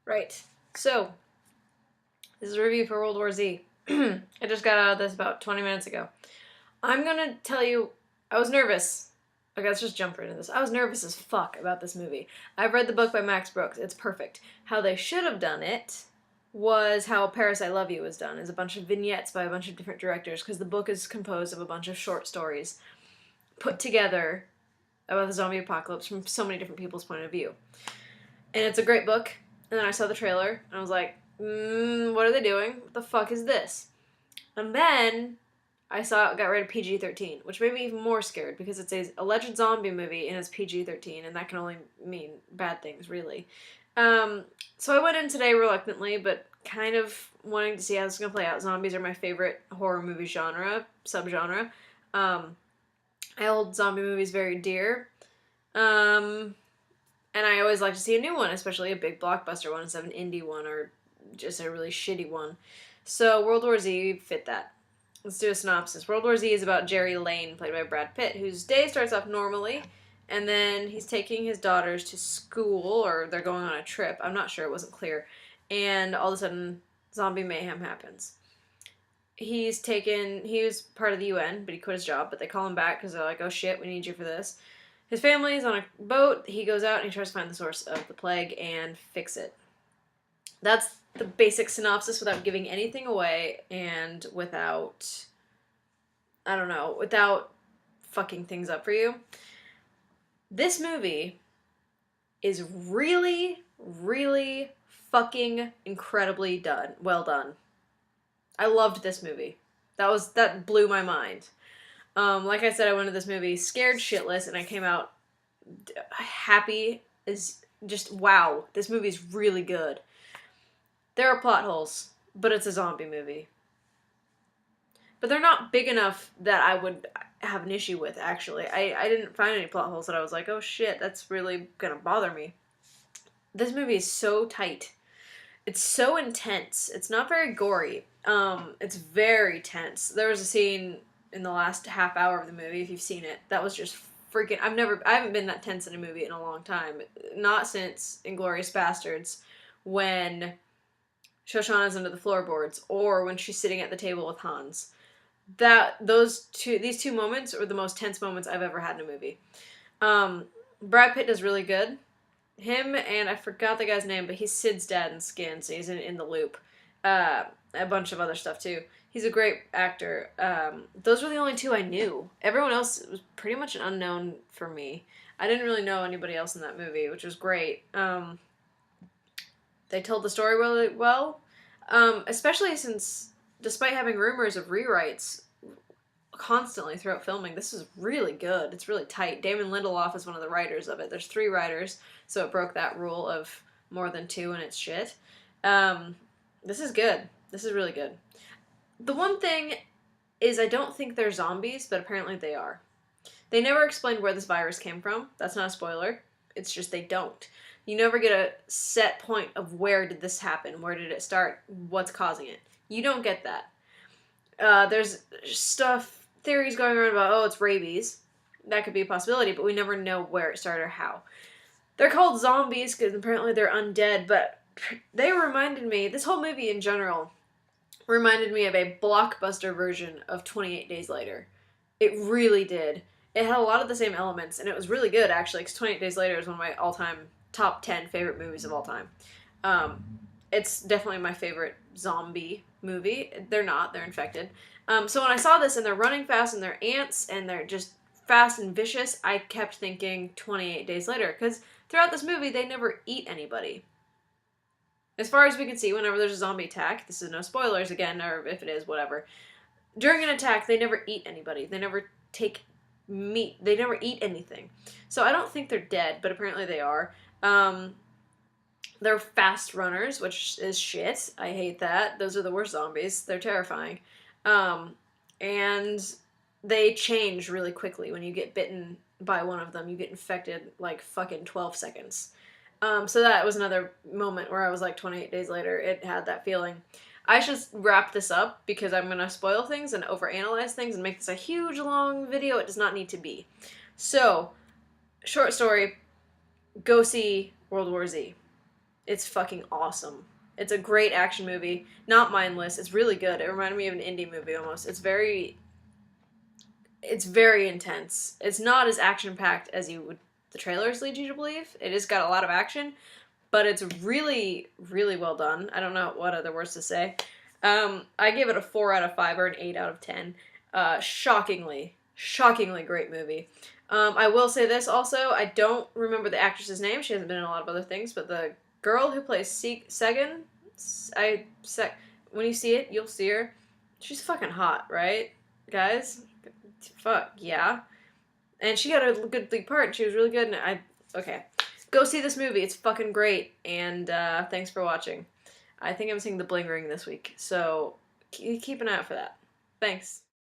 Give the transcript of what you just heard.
Right. So, this is a review for World War Z. I just got out of this about 20 minutes ago. I'm gonna tell you, I was nervous. Okay, let's just jump right into this. I was nervous as fuck about this movie. I've read the book by Max Brooks. It's perfect. How they should have done it was how Paris I Love You was done, is a bunch of vignettes by a bunch of different directors, because the book is composed of a bunch of short stories put together about the zombie apocalypse from so many different people's point of view. And it's a great book. And then I saw the trailer, and I was like, what are they doing? What the fuck is this? And then I saw it got rated PG-13, which made me even more scared because it's a alleged zombie movie and it's PG-13, and that can only mean bad things, really. So I went in today reluctantly, but kind of wanting to see how this is going to play out. Zombies are my favorite horror movie subgenre. I hold zombie movies very dear. And I always like to see a new one, especially a big blockbuster one instead of an indie one or just a really shitty one. So World War Z fit that. Let's do a synopsis. World War Z is about Jerry Lane, played by Brad Pitt, whose day starts off normally, and then he's taking his daughters to school, or they're going on a trip. I'm not sure, it wasn't clear. And all of a sudden, zombie mayhem happens. He was part of the UN, but he quit his job, but they call him back because they're like, oh shit, we need you for this. His family is on a boat. He goes out and he tries to find the source of the plague and fix it. That's the basic synopsis without giving anything away and without fucking things up for you. This movie is really, really fucking incredibly well done. I loved this movie. That blew my mind. Like I said, I went to this movie scared shitless, and I came out happy as just, wow, this movie's really good. There are plot holes, but it's a zombie movie. But they're not big enough that I would have an issue with, actually. I didn't find any plot holes that I was like, oh shit, that's really gonna bother me. This movie is so tight. It's so intense. It's not very gory. It's very tense. There was a scene in the last half hour of the movie, if you've seen it, that was just freaking... I haven't been that tense in a movie in a long time. Not since Inglourious Basterds, when Shoshana's under the floorboards, or when she's sitting at the table with Hans. These two moments are the most tense moments I've ever had in a movie. Brad Pitt does really good. Him and I forgot the guy's name, but he's Sid's dad in Skin, so he's in The Loop. A bunch of other stuff too. He's a great actor. Those were the only two I knew. Everyone else was pretty much an unknown for me. I didn't really know anybody else in that movie, which was great. They told the story really well, especially since, despite having rumors of rewrites constantly throughout filming, this is really good. It's really tight. Damon Lindelof is one of the writers of it. There's 3 writers, so it broke that rule of more than 2 and it's shit. This is good. This is really good. The one thing is I don't think they're zombies, but apparently they are. They never explained where this virus came from. That's not a spoiler. It's just they don't. You never get a set point of where did this happen, where did it start, what's causing it. You don't get that. There's theories going around about, oh, it's rabies. That could be a possibility, but we never know where it started or how. They're called zombies because apparently they're undead, but they reminded me, this whole movie in general, reminded me of a blockbuster version of 28 Days Later. It really did. It had a lot of the same elements, and it was really good, actually, because 28 Days Later is one of my all-time top 10 favorite movies of all time. It's definitely my favorite zombie movie. They're not. They're infected. So when I saw this, and they're running fast, and they're ants, and they're just fast and vicious, I kept thinking 28 Days Later, because throughout this movie, they never eat anybody. As far as we can see, whenever there's a zombie attack, this is no spoilers again, or if it is, whatever. During an attack, they never eat anybody. They never take meat. They never eat anything. So I don't think they're dead, but apparently they are. They're fast runners, which is shit. I hate that. Those are the worst zombies. They're terrifying. And they change really quickly. When you get bitten by one of them, you get infected like fucking 12 seconds. So that was another moment where I was like 28 Days Later. It had that feeling. I should wrap this up because I'm going to spoil things and overanalyze things and make this a huge long video. It does not need to be. So, short story, go see World War Z. It's fucking awesome. It's a great action movie. Not mindless. It's really good. It reminded me of an indie movie almost. It's very intense. It's not as action packed as the trailers lead you to believe. It has got a lot of action, but it's really, really well done. I don't know what other words to say. I give it a 4 out of 5 or an 8 out of 10. Shockingly great movie. I will say this also. I don't remember the actress's name. She hasn't been in a lot of other things, but the girl who plays Segan, when you see it, you'll see her. She's fucking hot, right, guys? Fuck yeah. And she had a good lead part. And she was really good. And okay, go see this movie. It's fucking great. And thanks for watching. I think I'm seeing The Bling Ring this week, so keep an eye out for that. Thanks.